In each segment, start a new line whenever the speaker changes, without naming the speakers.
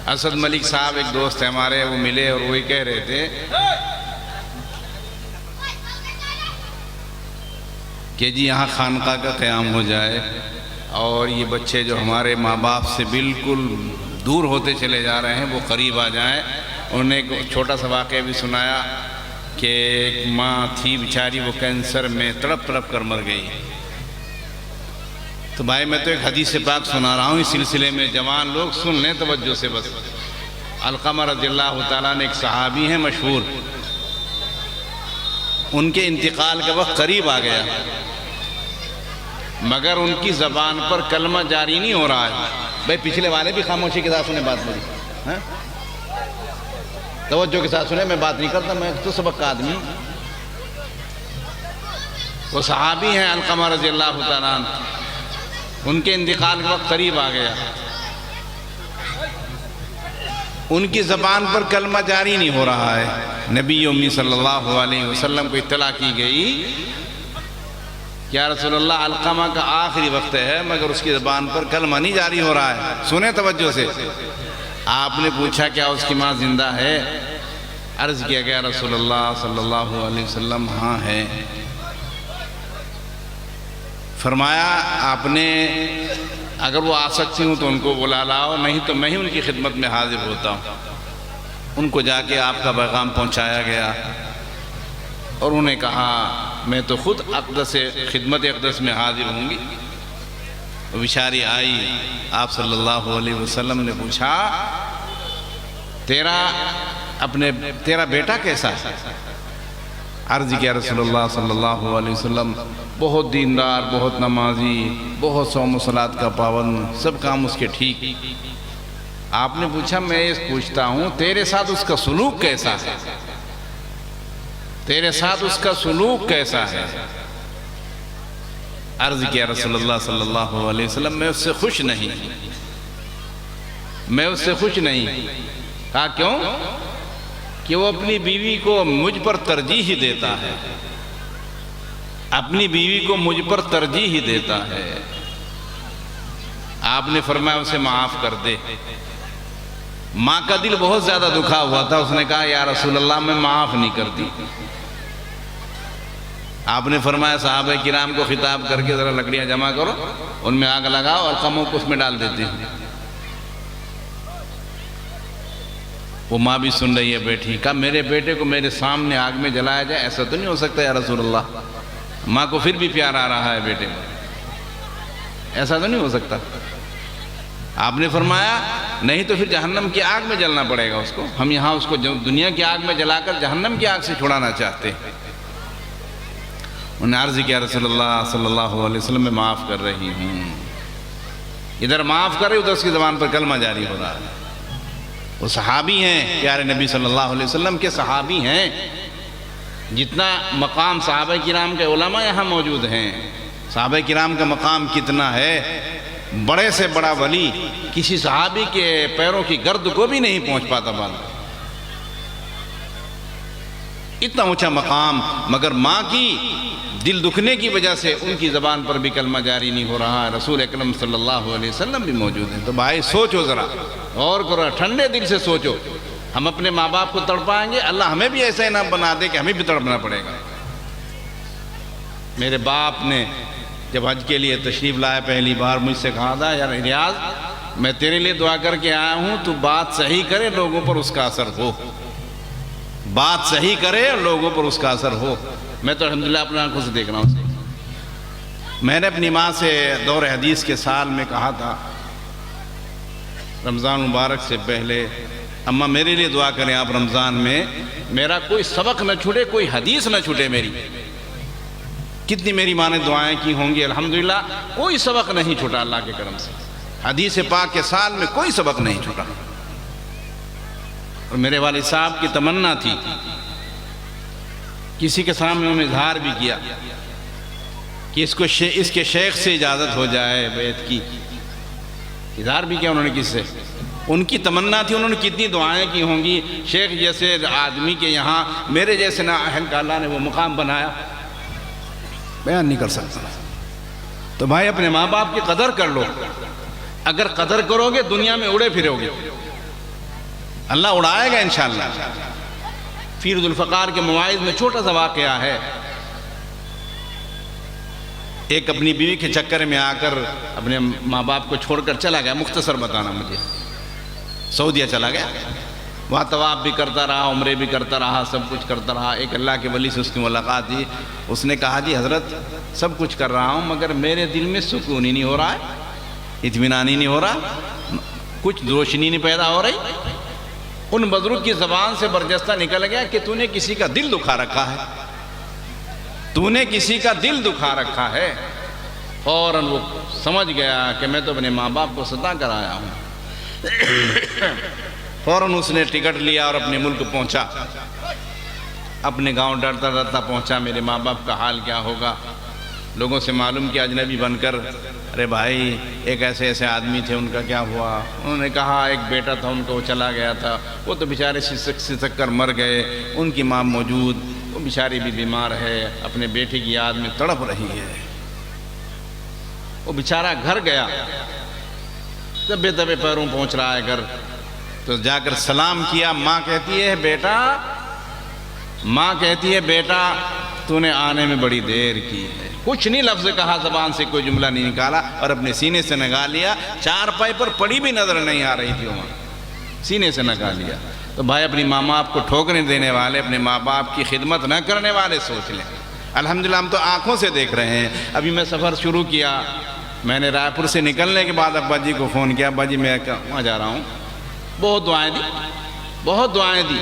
اسد ملک صاحب ایک دوست ہیں ہمارے، وہ ملے اور وہی کہہ رہے تھے کہ جی یہاں خانقاہ کا قیام ہو جائے اور یہ بچے جو ہمارے ماں باپ سے بالکل دور ہوتے چلے جا رہے ہیں وہ قریب آ جائیں۔ انہوں نے ایک چھوٹا سا واقعہ بھی سنایا کہ ایک ماں تھی بیچاری، وہ کینسر میں تڑپ تڑپ کر مر گئی۔ تو بھائی میں تو ایک حدیث پاک سنا رہا ہوں اس سلسلے میں، جوان لوگ سن لیں توجہ سے بس۔ علقمہ رضی اللہ تعالیٰ نے ایک صحابی ہیں مشہور، ان کے انتقال کا وقت قریب آ گیا مگر ان کی زبان پر کلمہ جاری نہیں ہو رہا ہے۔ بھائی پچھلے والے بھی خاموشی کے ساتھ سنیں، بات میری توجہ کے ساتھ سنیں، میں بات نہیں کرتا، میں تو سبق کا آدمی۔ وہ صحابی ہیں علقمہ رضی اللہ تعالیٰ عنہ، ان کے انتقال کا وقت قریب آ گیا، ان کی زبان پر کلمہ جاری نہیں ہو رہا ہے۔ نبی امی صلی اللہ علیہ وسلم کو اطلاع کی گئی کہ یا رسول اللہ علقمہ کا آخری وقت ہے مگر اس کی زبان پر کلمہ نہیں جاری ہو رہا ہے، سنیں توجہ سے۔ آپ نے پوچھا کیا اس کی ماں زندہ ہے؟ عرض کیا گیا رسول اللہ صلی اللہ علیہ وسلم ہاں ہے۔ فرمایا آپ نے اگر وہ آ سکتی ہوں تو ان کو بلا لاؤ، نہیں تو میں ہی ان کی خدمت میں حاضر ہوتا ہوں۔ ان کو جا کے آپ کا پیغام پہنچایا گیا اور انہوں نے کہا میں تو خود اقدس خدمت اقدس میں حاضر ہوں گی۔ وہ بیچاری آئی، آپ صلی اللہ علیہ وسلم نے پوچھا تیرا بیٹا کیسا ہے؟ عرض کیا رسول اللہ صلی اللہ علیہ وسلم بہت دیندار، بہت نمازی، بہت صوم و صلاۃ کا پابند، سب کام اس کے ٹھیک۔ آپ نے پوچھا میں یہ پوچھتا ہوں تیرے ساتھ اس کا سلوک کیسا ہے؟ تیرے ساتھ اس کا سلوک کیسا ہے؟ عرض کیا رسول اللہ صلی اللہ علیہ وسلم میں اس سے خوش نہیں، میں اس سے خوش نہیں۔ کہا کیوں؟ کہ وہ اپنی بیوی کو مجھ پر ترجیح دیتا ہے، اپنی بیوی کو مجھ پر ترجیح دیتا ہے۔ آپ نے فرمایا اسے معاف کر دے۔ ماں کا دل بہت زیادہ دکھا ہوا تھا، اس نے کہا یا رسول اللہ میں معاف نہیں کرتی۔ آپ نے فرمایا صحابہ کرام کو خطاب کر کے ذرا لکڑیاں جمع کرو، ان میں آگ لگاؤ اور علقمہ کو اس میں ڈال دیتے ہیں۔ وہ ماں بھی سن رہی ہے بیٹھی، کہا میرے بیٹے کو میرے سامنے آگ میں جلایا جائے، ایسا تو نہیں ہو سکتا یا رسول اللہ۔ ماں کو پھر بھی پیار آ رہا ہے بیٹے میں، ایسا تو نہیں ہو سکتا۔ آپ نے فرمایا نہیں تو پھر جہنم کی آگ میں جلنا پڑے گا اس کو، ہم یہاں اس کو دنیا کی آگ میں جلا کر جہنم کی آگ سے چھڑانا چاہتے ہیں۔ انہوں نے عرض کیا رسول اللہ صلی اللہ علیہ وسلم میں معاف کر رہی ہوں۔ ادھر معاف کر رہی ادھر اس کی زبان پر کلمہ جاری ہو رہا ہے۔ وہ صحابی ہیں، پیارے نبی صلی اللہ علیہ وسلم کے صحابی ہیں۔ جتنا مقام صحابہ کرام کے علماء یہاں موجود ہیں، صحابہ کرام کا مقام کتنا ہے، بڑے سے بڑا ولی کسی صحابی کے پیروں کی گرد کو بھی نہیں پہنچ پاتا باندھا، اتنا اونچا مقام، مگر ماں کی دل دکھنے کی وجہ سے ان کی زبان پر بھی کلمہ جاری نہیں ہو رہا ہے۔ رسول اکرم صلی اللہ علیہ وسلم بھی موجود ہیں۔ تو بھائی سوچو ذرا، غور کرو، ٹھنڈے دل سے سوچو، ہم اپنے ماں باپ کو تڑپائیں گے، اللہ ہمیں بھی ایسا نہ بنا دے کہ ہمیں بھی تڑپنا پڑے گا۔ میرے باپ نے جب حج کے لیے تشریف لایا پہلی بار مجھ سے کہا تھا یار ریاض میں تیرے لیے دعا کر کے آیا ہوں، تو بات صحیح کرے لوگوں پر اس کا اثر ہو، بات صحیح کرے لوگوں پر اس کا اثر ہو۔ میں تو الحمدللہ اپنے آنکھوں سے دیکھ رہا ہوں۔ میں نے اپنی ماں سے دور حدیث کے سال میں کہا تھا رمضان مبارک سے پہلے اماں میرے لیے دعا کریں آپ رمضان میں، میرا کوئی سبق نہ چھوٹے، کوئی حدیث نہ چھوٹے میری۔ کتنی میری ماں نے دعائیں کی ہوں گی، الحمدللہ کوئی سبق نہیں چھوٹا اللہ کے کرم سے، حدیث پاک کے سال میں کوئی سبق نہیں چھوٹا۔ اور میرے والد صاحب کی تمنا تھی، کسی کے سامنے انہوں نے اظہار بھی کیا کہ اس کے شیخ سے اجازت ہو جائے بیعت کی، اظہار بھی کیا انہوں نے کس سے، ان کی تمنا تھی، انہوں نے کتنی دعائیں کی ہوں گی، شیخ جیسے آدمی کے یہاں میرے جیسے نااہل کا اللہ نے وہ مقام بنایا، بیان نہیں کر سکتا۔ تو بھائی اپنے ماں باپ کی قدر کر لو، اگر قدر کرو گے دنیا میں اڑے پھرو گے، اللہ اڑائے گا انشاءاللہ۔ فی ذوالفقار کے مواعظ میں چھوٹا سا واقعہ ہے، ایک اپنی بیوی کے چکر میں آ کر اپنے ماں باپ کو چھوڑ کر چلا گیا، مختصر بتانا مجھے، سعودیہ چلا گیا، وہاں طواف بھی کرتا رہا، عمرے بھی کرتا رہا، سب کچھ کرتا رہا۔ ایک اللہ کے ولی سے اس کی ملاقات ہوئی، اس نے کہا جی حضرت سب کچھ کر رہا ہوں مگر میرے دل میں سکون ہی نہیں ہو رہا ہے، اطمینان ہی نہیں ہو رہا، کچھ روشنی نہیں پیدا ہو رہی۔ ان بزرگ کی زبان سے برجستہ نکل گیا کہ تو نے کسی کا دل دکھا رکھا ہے، تو نے کسی کا دل دکھا رکھا ہے۔ فوراً وہ سمجھ گیا کہ میں تو اپنے ماں باپ کو ستا کر آیا ہوں۔ فوراً اس نے ٹکٹ لیا اور اپنے ملک پہنچا، اپنے گاؤں ڈرتا ڈرتا پہنچا، میرے ماں باپ کا حال کیا ہوگا۔ لوگوں سے معلوم کیا اجنبی بن کر، ارے بھائی ایک ایسے ایسے آدمی تھے، ان کا کیا ہوا؟ انہوں نے کہا ایک بیٹا تھا ان کا، وہ چلا گیا تھا، وہ تو بیچارے سسک کر مر گئے، ان کی ماں موجود، وہ بیچاری بھی بیمار ہے، اپنے بیٹے کی یاد میں تڑپ رہی ہے۔ وہ بیچارہ گھر گیا، دبے دبے پیروں پہنچ رہا ہے گھر، تو جا کر سلام کیا۔ ماں کہتی ہے بیٹا تو نے آنے میں بڑی دیر کی ہے۔ کچھ نہیں لفظ کہا، زبان سے کوئی جملہ نہیں نکالا، اور اپنے سینے سے نگا لیا، چارپائی پر پڑی بھی نظر نہیں آ رہی تھی وہاں، سینے سے نگا لیا۔ تو بھائی اپنی ماں باپ کو ٹھوکنے دینے والے، اپنے ماں باپ کی خدمت نہ کرنے والے سوچ لیں۔ الحمدللہ ہم تو آنکھوں سے دیکھ رہے ہیں۔ ابھی میں سفر شروع کیا، میں نے رائے پور سے نکلنے کے بعد ابا جی کو فون کیا، ابا جی میں وہاں جا رہا ہوں، بہت دعائیں دی۔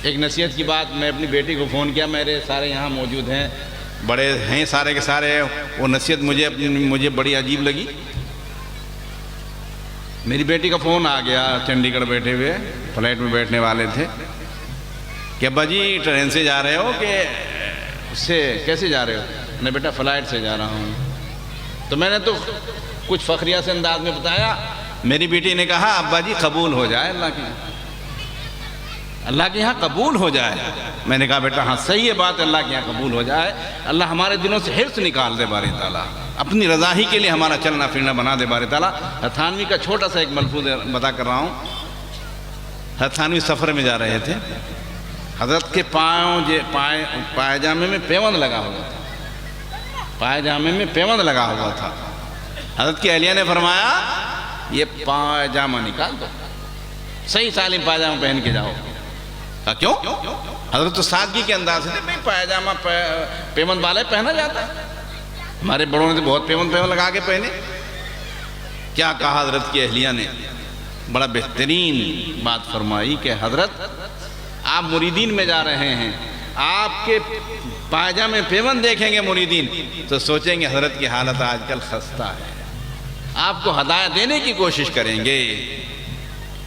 ایک نصیحت کی بات، میں اپنی بیٹی کو فون کیا، میرے سارے یہاں موجود ہیں، بڑے ہیں سارے کے سارے، وہ نصیحت مجھے بڑی عجیب لگی۔ میری بیٹی کا فون آ گیا، چنڈی گڑھ بیٹھے ہوئے فلائٹ میں بیٹھنے والے تھے، کہ ابا جی ٹرین سے جا رہے ہو کہ اس سے کیسے جا رہے ہو؟ میں نے بیٹا فلائٹ سے جا رہا ہوں۔ تو میں نے تو کچھ فخریہ سے انداز میں بتایا، میری بیٹی نے کہا ابا جی قبول ہو جائے اللہ کے یہاں قبول ہو جائے۔ میں نے کہا بیٹا ہاں صحیح ہے بات، اللہ کے یہاں قبول ہو جائے، اللہ ہمارے دلوں سے حرص نکال دے باری تعالیٰ، اپنی رضا ہی کے لیے ہمارا چلنا پھرنا بنا دے باری تعالیٰ۔ ہتھانوی کا چھوٹا سا ایک ملفوظ بتا کر رہا ہوں۔ ہتھانوی سفر میں جا رہے تھے، حضرت کے پائجامے میں پیوند لگا ہوا تھا، حضرت کی اہلیہ نے فرمایا یہ پائجامہ نکال دو، صحیح سالم پائجامہ پہن کے جاؤ۔ کہا کیوں؟ حضرت تو سادگی کے انداز سے تھے، پائجامہ پیوند والے پہنا جاتا ہے، ہمارے بڑوں نے بہت پیوند لگا کے پہنے۔ کیا کہا حضرت کی اہلیہ نے؟ بڑا بہترین بات فرمائی کہ حضرت آپ مریدین میں جا رہے ہیں، آپ کے پائجامے پیوند دیکھیں گے مریدین تو سوچیں گے حضرت کی حالت آج کل خستہ ہے، آپ کو ہدایت دینے کی کوشش کریں گے،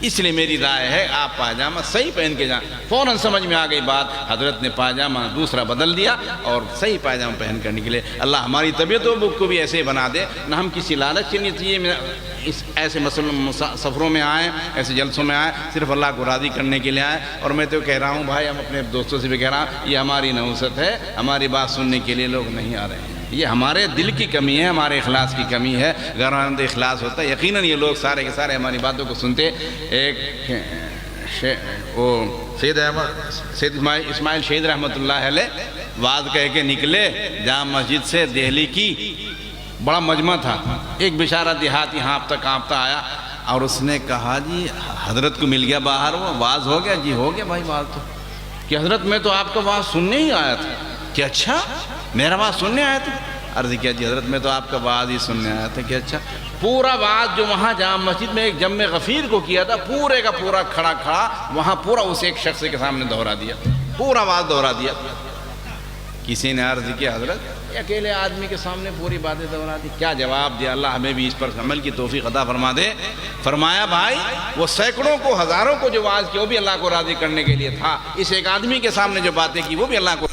اس لیے میری رائے ہے آپ پائجامہ صحیح پہن کے جائیں۔ فوراً سمجھ میں آ گئی بات، حضرت نے پائجامہ دوسرا بدل دیا اور صحیح پائجامہ پہن کر نکلے۔ اللہ ہماری طبیعتوں کو بھی ایسے بنا دے، نہ ہم کسی لالچ کے لیے ایسے سفروں میں آئیں، ایسے جلسوں میں آئیں، صرف اللہ کو راضی کرنے کے لیے آئیں۔ اور میں تو کہہ رہا ہوں بھائی، ہم اپنے دوستوں سے بھی کہہ رہا ہوں، یہ ہماری نحوست ہے، ہماری بات سننے کے لیے لوگ نہیں آ رہے ہیں، یہ ہمارے دل کی کمی ہے، ہمارے اخلاص کی کمی ہے۔ اگر ہمارے اخلاص ہوتا ہے یقیناً یہ لوگ سارے کے سارے ہماری باتوں کو سنتے۔ ایک سید اسماعیل شہید رحمۃ اللہ علیہ وعظ کہہ کے نکلے جامع مسجد سے دہلی کی، بڑا مجمع تھا، ایک بیچارہ دیہاتی ہانپتا کانپتا آیا اور اس نے کہا جی حضرت کو مل گیا باہر، وہ واز ہو گیا؟ جی ہو گیا بھائی واز تو، کہ حضرت میں تو آپ کا واز سننے ہی آیا تھا۔ کہ اچھا میرا واز سننے آیا تھا؟ عرض کیا جی حضرت میں تو آپ کا واز ہی سننے آیا تھا۔ کہ اچھا، پورا واز جو وہاں جامع مسجد میں ایک جمع غفیر کو کیا تھا، پورے کا پورا کھڑا وہاں پورا اس ایک شخص کے سامنے دہرا دیا، پورا واز دہرا دیا۔ کسی نے عرض کیا حضرت اکیلے آدمی کے سامنے پوری باتیں دہرا دی، کیا جواب دیا؟ اللہ ہمیں بھی اس پر عمل کی توفیق عطا فرما دے۔ فرمایا بھائی وہ سینکڑوں کو ہزاروں کو جو واز کیا وہ بھی اللہ کو راضی کرنے کے لیے تھا، اس ایک آدمی کے سامنے جو باتیں کی وہ بھی اللہ کو